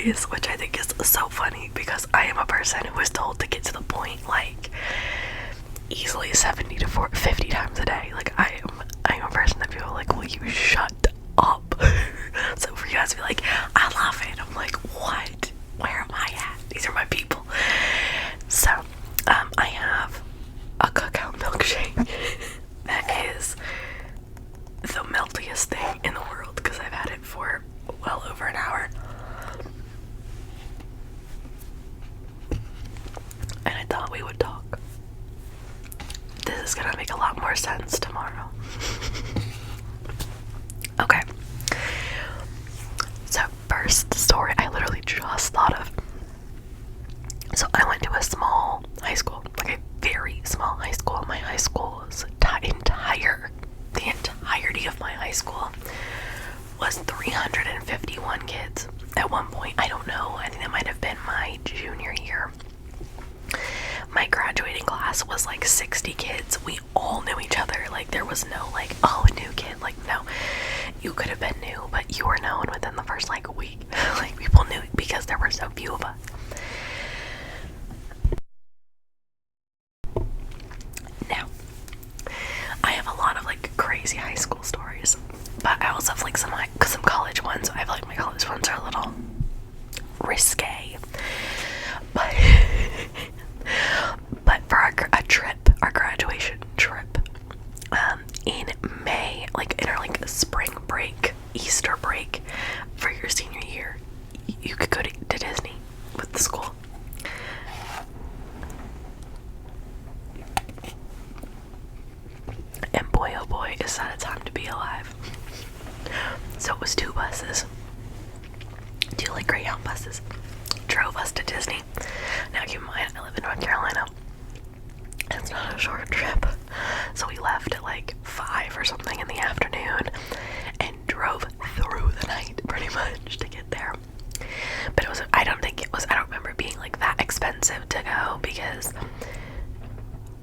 stories, which I think is so funny because I am a person who is told to get to the point like easily 70 to 50 times a day. Like I'm a person that people are like, will you shut up? So for you guys to be like, I love it, I'm like, what? Where am I at? These are my people. So I have a cacao milkshake that is the meltiest thing in the world because I've had it for well over an hour. And I thought we would talk. This is gonna make a lot more sense tomorrow. Okay. So first story I literally just thought of. So I went to a small high school, like a very small high school. My high school was the entirety of my high school was 351 kids at one point. I don't know, I think that might have been my junior year. My graduating class was like 60 kids. We all knew each other. Like there was no like, oh, a new kid. Like no, you could have been new, but you were known within the first like week. Like people knew because there were so few of us. Now, I have a lot of like crazy high school stories, but I also have like some college ones. I feel like my college ones are a little risque, but for our graduation trip, in May, like in our like spring break, Easter break for your senior year, you could go to Disney with the school. And boy, oh boy, is that a time to be alive. So it was 2 buses, 2 like Greyhound buses, drove us to Disney. Now keep in mind, I live in North Carolina. It's not a short trip. So we left at like 5 or something in the afternoon and drove through the night pretty much to get there. But it was, I don't remember it being like that expensive to go because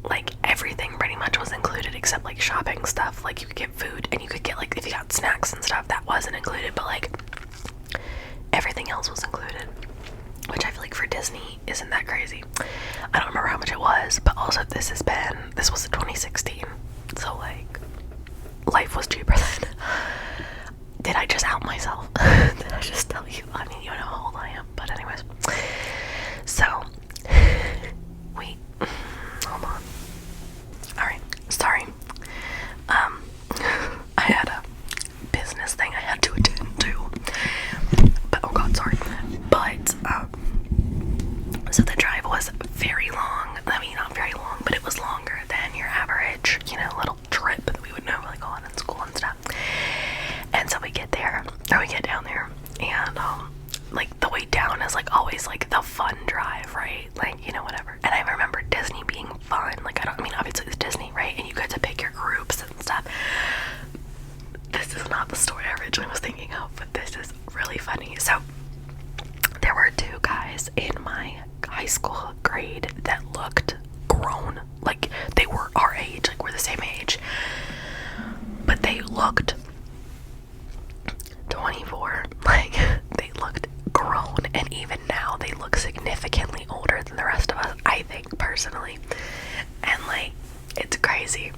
like everything pretty much was included except like shopping stuff. Like you could get food and you could get like, if you got snacks and stuff, that wasn't included, but like everything else was included, which I feel like for Disney isn't that crazy. I don't remember how much it was, but also this was in 2016, so like life was cheaper then. Did I just out myself? Did I just tell you? I mean, you know how old I am, but anyways. So wait, hold on. Alright, sorry. I had a business thing I had to attend to. But oh god, sorry. But so the drive was very long. I mean, not very long, but it was longer than your average, little trip that we would normally go on in school and stuff. And so we get down there, and like the way down is like always like the fun drive, right? Like, whatever. And I remember Disney being fun. Like I mean obviously it's Disney, right? And you get to pick your groups and stuff. This is not the story I originally was thinking of, but this is really funny. So there were 2 guys in my high school grade that looked grown. Like they were our age, like we're the same age, but they looked 24. Like they looked grown, and even now they look significantly older than the rest of us, I think, personally. And like it's crazy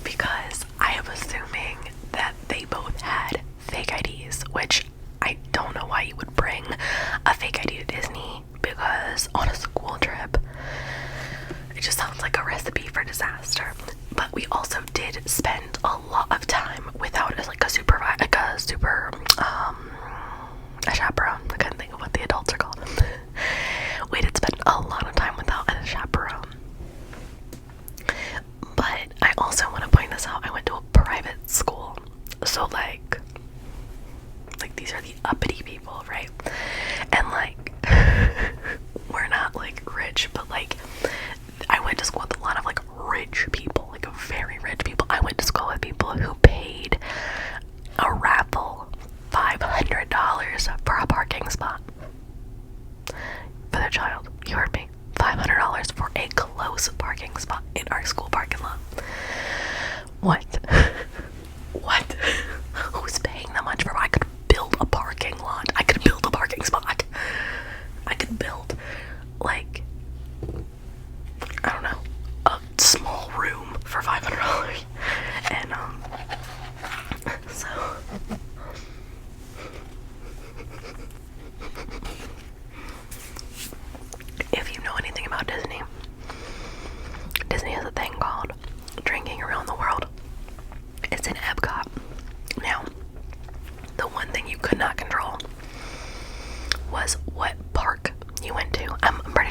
because I am assuming that they both had fake IDs, which I don't know why you would bring a fake ID to Disney, because on a school trip it just sounds like a recipe for disaster. But we also did spend a lot of time without a chaperone. I couldn't think of what the adults are called. We did spend a lot of time without a chaperone. But I also want to point this out. I went to a private school, so like these are the uppity people, right? And like we're not like rich, but like I went to school with a lot of like rich people, like very rich people. I went to school with people who paid a raffle $500 for a parking spot for their child. You heard me. $500 for a close parking spot in our school parking lot. What? What? Who's paying that much for? I could build a parking lot. I could build a parking spot.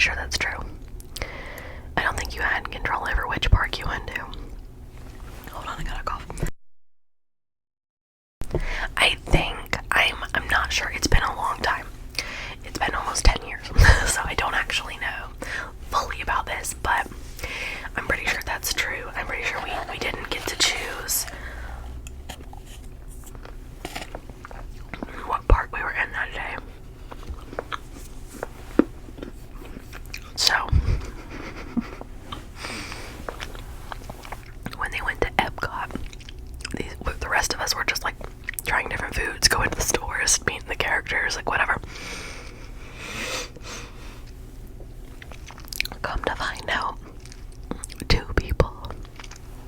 sure that's true. I don't think you had control over which park you went to. Hold on, I got a cough. I think I'm not sure. It's been a long time. It's been almost 10 years, so I don't actually know fully about this, but I'm pretty sure that's true. I'm pretty sure we didn't get to choose what park we were in that day. So when they went to Epcot, the rest of us were just like trying different foods, going to the stores, meeting the characters, like whatever. Come to find out, 2 people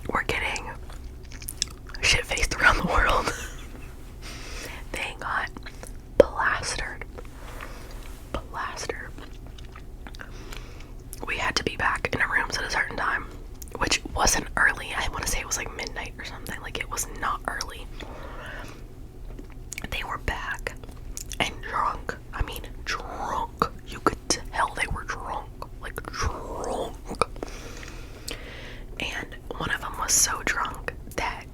were getting shit-faced around the world. They got plastered. We had to be back in our rooms at a certain time, which wasn't early. I want to say it was like midnight or something. Like, it was not early. They were back and drunk. I mean, drunk. You could tell they were drunk. Like, drunk. And one of them was so drunk that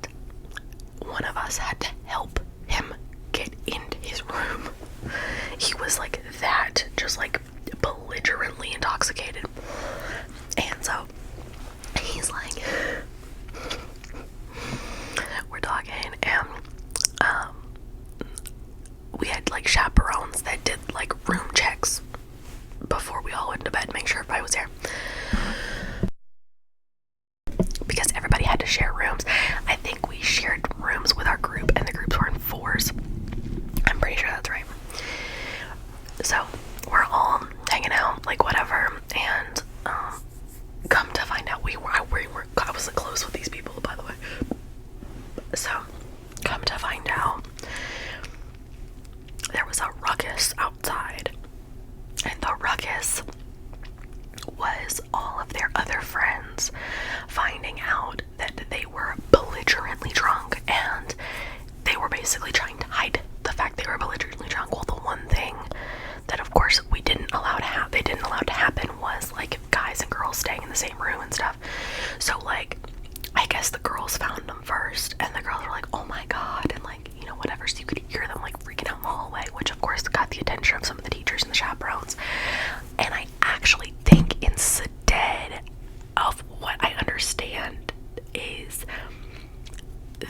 one of us had to help him get into his room. He was like that, just like belligerently intoxicated. And so he's like, we're talking, and we had like chaperones that did like room checks before we all went to bed, make sure everybody was there, because everybody had to share rooms. I think we shared rooms with our group, and the groups were in 4s. I'm pretty sure that's right. So we're all hanging out, like whatever, and come to find out, I was close with these people, by the way. So come to find out, there was a ruckus outside, and the ruckus was all of their other friends finding out that they were belligerently drunk, and they were basically trying to hide the fact they were belligerently drunk. Well, the one thing that of course they didn't allow to happen was like guys and girls staying in the same room and stuff. So like, I guess the girls found them first, and the girls were like, oh my god, and like, you know, whatever, so you could hear them like freaking out in the hallway, which of course got the attention of some of the teachers and the chaperones. And I actually think instead of what I understand is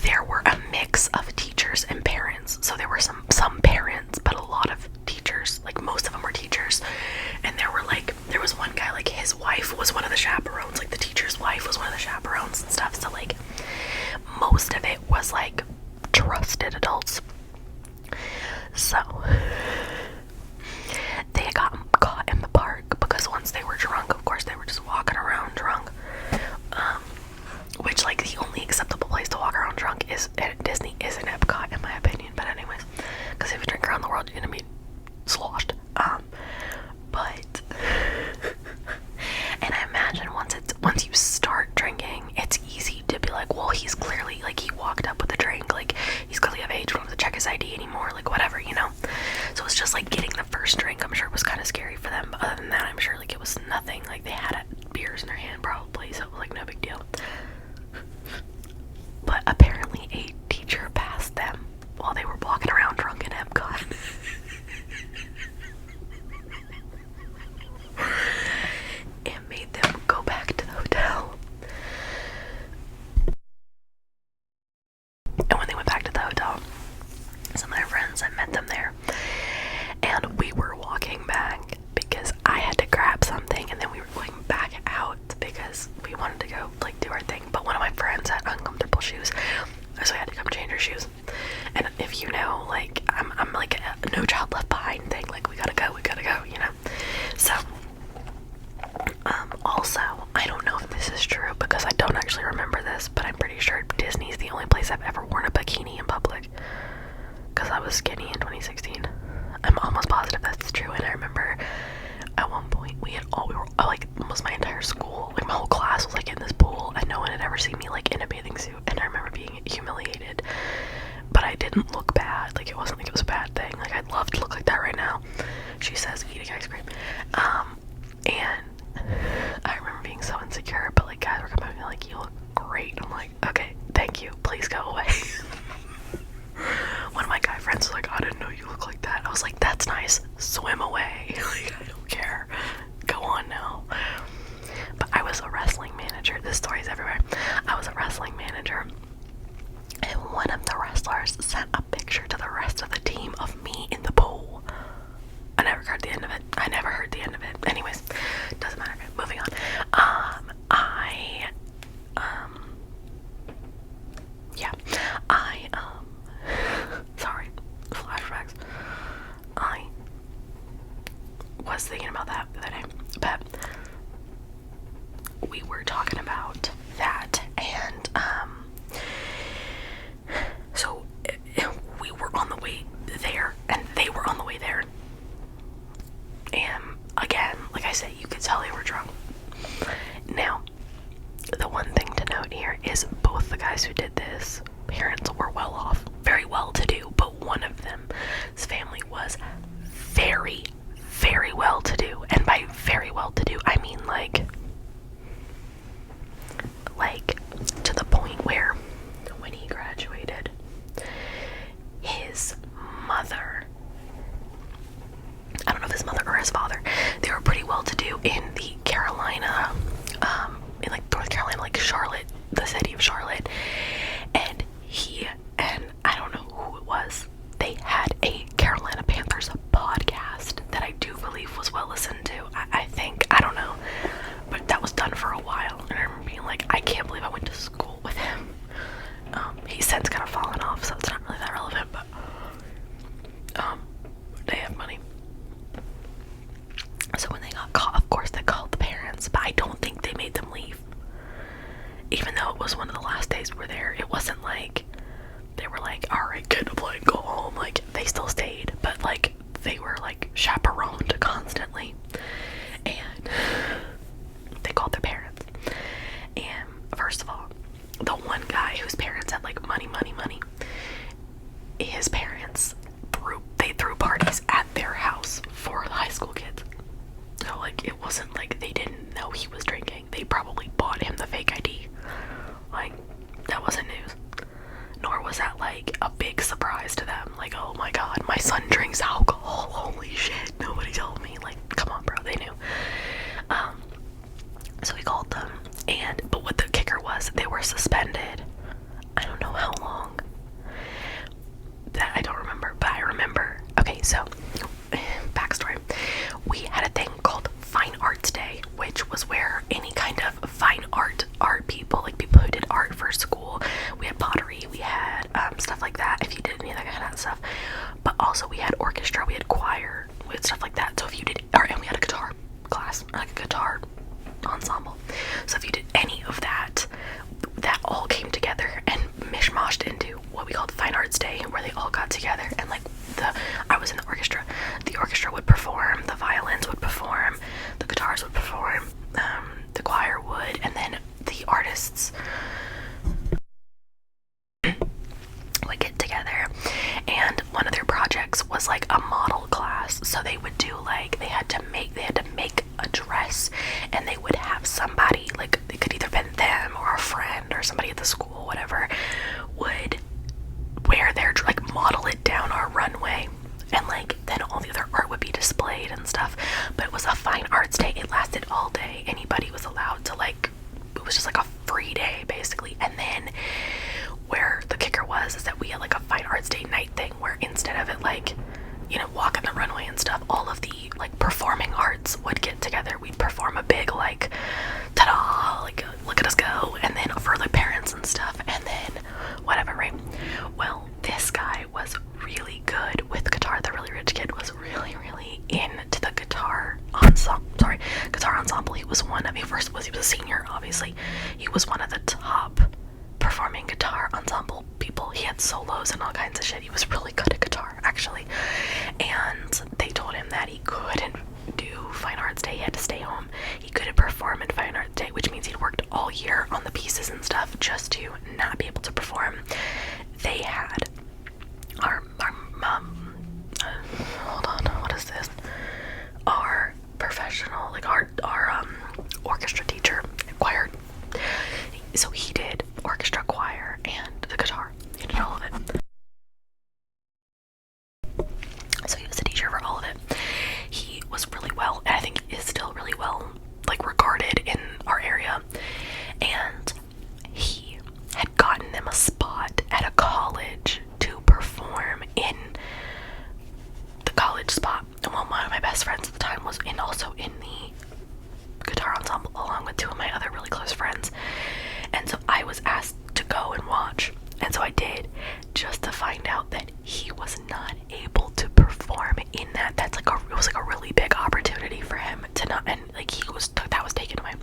there were a mix of teachers and parents. So there were some parents, but a lot of teachers, like most of them were teachers. And there was one guy, like his wife was one of the chaperones, like the teacher's wife was one of the chaperones and stuff. So like most of it was like trusted adults. So they got caught in the park because once they were drunk, of course they were just walking around drunk. Which like the only acceptable place to walk around drunk is at Disney is in Epcot, in my opinion. But anyways, because if you drink around the world, you're gonna be sloshed. But and I imagine once you start drinking, it's easy to be like, well, he's clearly like, he walked up with a drink, like he's clearly of age, we don't have to check his ID anymore, like whatever, you know. So it's just like getting the first drink. I'm sure it was kind of scary for them, but other than that, I'm sure like it was nothing. Like they had beers in their hand probably, so it was like no big deal. But apparently a teacher passed them while they were walking around drunk in Epcot. And made them go back to the hotel. And when they went back to the hotel, some of their friends had met them there. And we were walking back because I had to grab something, and then we were going back out because we wanted to go like do our thing. But one of my friends had uncomfortable shoes, so I had to come change her shoes. And if you know, like I'm like a No Child Left Behind thing, like we gotta go, you know. So also, I don't know if this is true because I don't actually remember this, but I'm pretty sure Disney's the only place I've ever worn a bikini in public, because I was skinny in 2016. I'm almost positive that's true. And I remember at one point we were like almost my entire school, like my whole class was like in this pool, and no one had ever seen me like in a bathing suit. And I remember being humiliated, but I didn't look bad. Like it wasn't like it was a bad thing. Like I'd love to look like that right now. She says eating ice cream. And like a big surprise to them. Like, oh my god, my son drinks alcohol. Holy shit, nobody told me. Like, come on, bro, they knew. So we called them, but what the kicker was, they were suspended. I don't know how long. That I don't remember, but I remember. Okay, so backstory. We had a thing called Fine Arts Day, which was where any kind of fine art people, like people who did art for school, we had pottery, we had stuff like that, if you did any of that kind of stuff. But also we had orchestra, we had choir, we had stuff like that. So if you did, and we had a guitar class, like a guitar ensemble. So if you did any of that, that all came together and mishmashed into what we called Fine Arts Day, where they all got together and like I was in the orchestra. The orchestra would perform, the violins would perform, the guitars would perform, the choir would, and then the artists would get together. And one of their projects was like a model class. So they would do like they had to make a dress, and they would have somebody, like it could either been them or a friend or somebody at the school, whatever, would wear their, like, model it down our runway, and like then all the other art would be displayed and stuff. But it was a Fine Arts Day. It lasted all day. Anybody was allowed to, like, it was just like a free day basically. And then where the kicker was is that we had like a Fine Arts Day night thing, where instead of it, like, you know, walking the runway and stuff, all of the like performing arts would get together. We'd perform a big like ta-da, like look at us go, and then for the parents and stuff, and then whatever, right? Well, this guy was really good with guitar. The really rich kid was really into the guitar ensemble. He was one of, he was a senior, obviously. He was one of the top performing guitar ensemble people. He had solos and all kinds of shit. He was really good at guitar, actually. And they told him that he couldn't do Fine Arts Day. He had to stay home. He couldn't perform in Fine Arts Day, which means he'd worked all year on the pieces and stuff just to not be able to perform. They had our hold on, what is this? Our professional, like our orchestra teacher, choir. So he did orchestra, choir, and the guitar. He did all of it. So he was a teacher for all of it. He was really well, and I think is still really well, like, regarded in our area. And he had gotten them a spot at a college to perform in the college spot. And well, one of my best friends at the time was also in the guitar ensemble, along with two of my other really close friends. And so I was asked to go and watch, and so I did, just to find out that he was not able to perform in that. It was like a really big opportunity for him to not, and like that was taken away.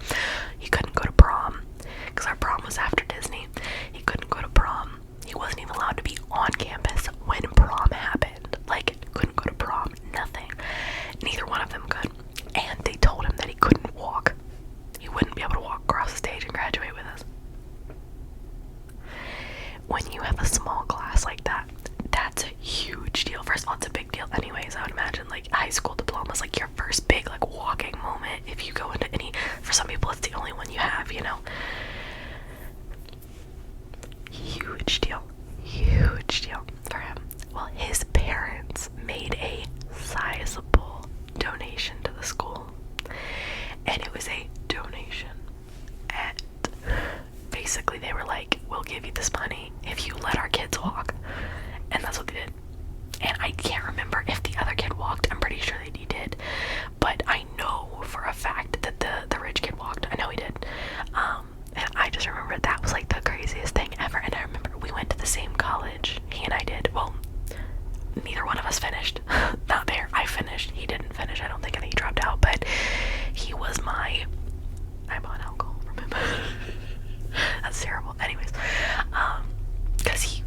He couldn't go to prom, because our prom was after Disney. He couldn't go to prom. He wasn't even allowed to be on campus when prom happened. Like, couldn't go to prom, nothing. Neither one of them could. And they told him that he couldn't walk. He wouldn't be able to walk across the stage and graduate with us. When you have a small class like that, that's a huge deal. First of all, it's a big deal anyways. I would imagine, like, high school diploma is like your first big, like, walking moment. If you go into any, for some people it's the only one you have, you know. Huge deal for him. Well, his parents made a sizable donation to the school, and it was a donation at, basically they were like, we'll give you this money if you let our kids walk. And that's what they did. And I can't remember if the other kid walked. I'm pretty sure that he did, but I know for a fact that the rich kid walked. I know he did. And I just remember that was like the craziest thing ever. And I remember we went to the same college, he and I did. Well, neither one of us finished. Not there. I finished. He didn't finish. I don't think. I think he dropped out. But he was I bought alcohol from him. That's terrible. Anyways, because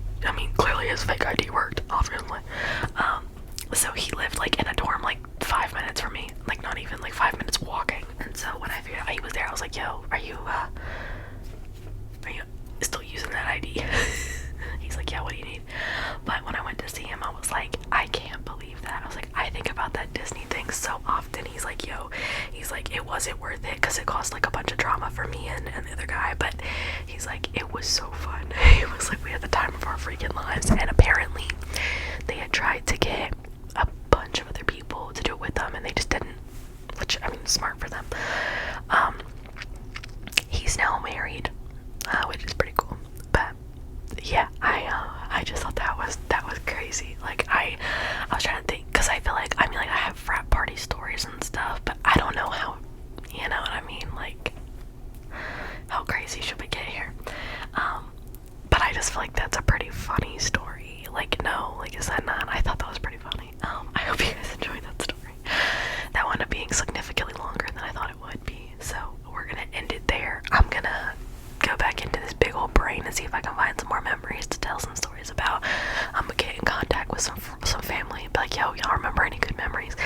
clearly his fake ID worked, obviously. So he lived like in a dorm like 5 minutes from me, like not even like 5 minutes walking. And so when I figured out he was there, I was like, yo, are you still using that ID? He's like, yeah, what do you need? But when I went to see him, I was like, I can't believe that. I was like, I think about that Disney thing so often. He's like, it wasn't worth it because it caused like a bunch of drama for me and the other guy, but he's like, it was so fun. It was like we had the time of our freaking lives. times, and apparently they had tried to get a bunch of other people to do it with them, and they just didn't, which, I mean, smart for them. He's now married, which is pretty cool. But yeah, I just thought that was crazy. Like, I was trying to think, because I feel like, I mean, like, I have frat party stories and stuff, but I don't know how, you know what I mean, like, how crazy should we get here? But I just feel like that's a pretty funny story. Like, no, like, is that not? I thought that was pretty funny. I hope you guys enjoyed that story. That wound up being significantly longer than I thought it would be, so we're gonna end it there. I'm gonna go back into this big old brain and see if I can find some more memories to tell some stories about. I'm gonna get in contact with some family and be like, yo, y'all remember any good memories?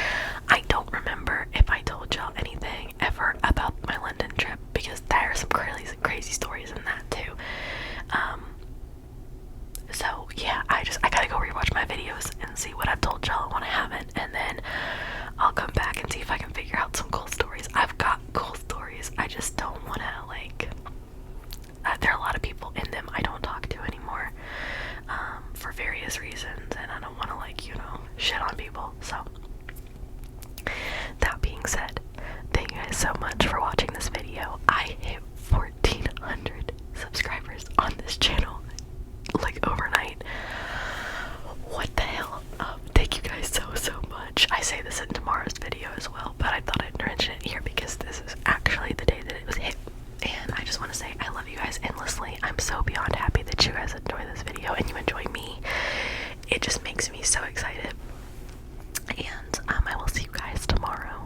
I don't remember if I told y'all anything ever about my London trip, because there are some crazy stories in that too. So yeah, I gotta go rewatch my videos and see what I've told y'all and what I haven't, and then I'll come back and see if I can figure out some cool stories. I've got cool stories, I just don't want to, like, there are a lot of people in them I don't talk to anymore, for various reasons, and I don't want to, like, you know, shit on people. So that being said, thank you guys so much for watching this video. I hit 1,400 subscribers on this channel, like, overnight. What the hell? Thank you guys so much. I say this in tomorrow's video as well, but I thought I'd mention it here because this is actually the day that it was hit. And I just want to say I love you guys endlessly. I'm so beyond happy that you guys enjoy this video and you enjoy me. It just makes me so excited. And I will see you guys tomorrow.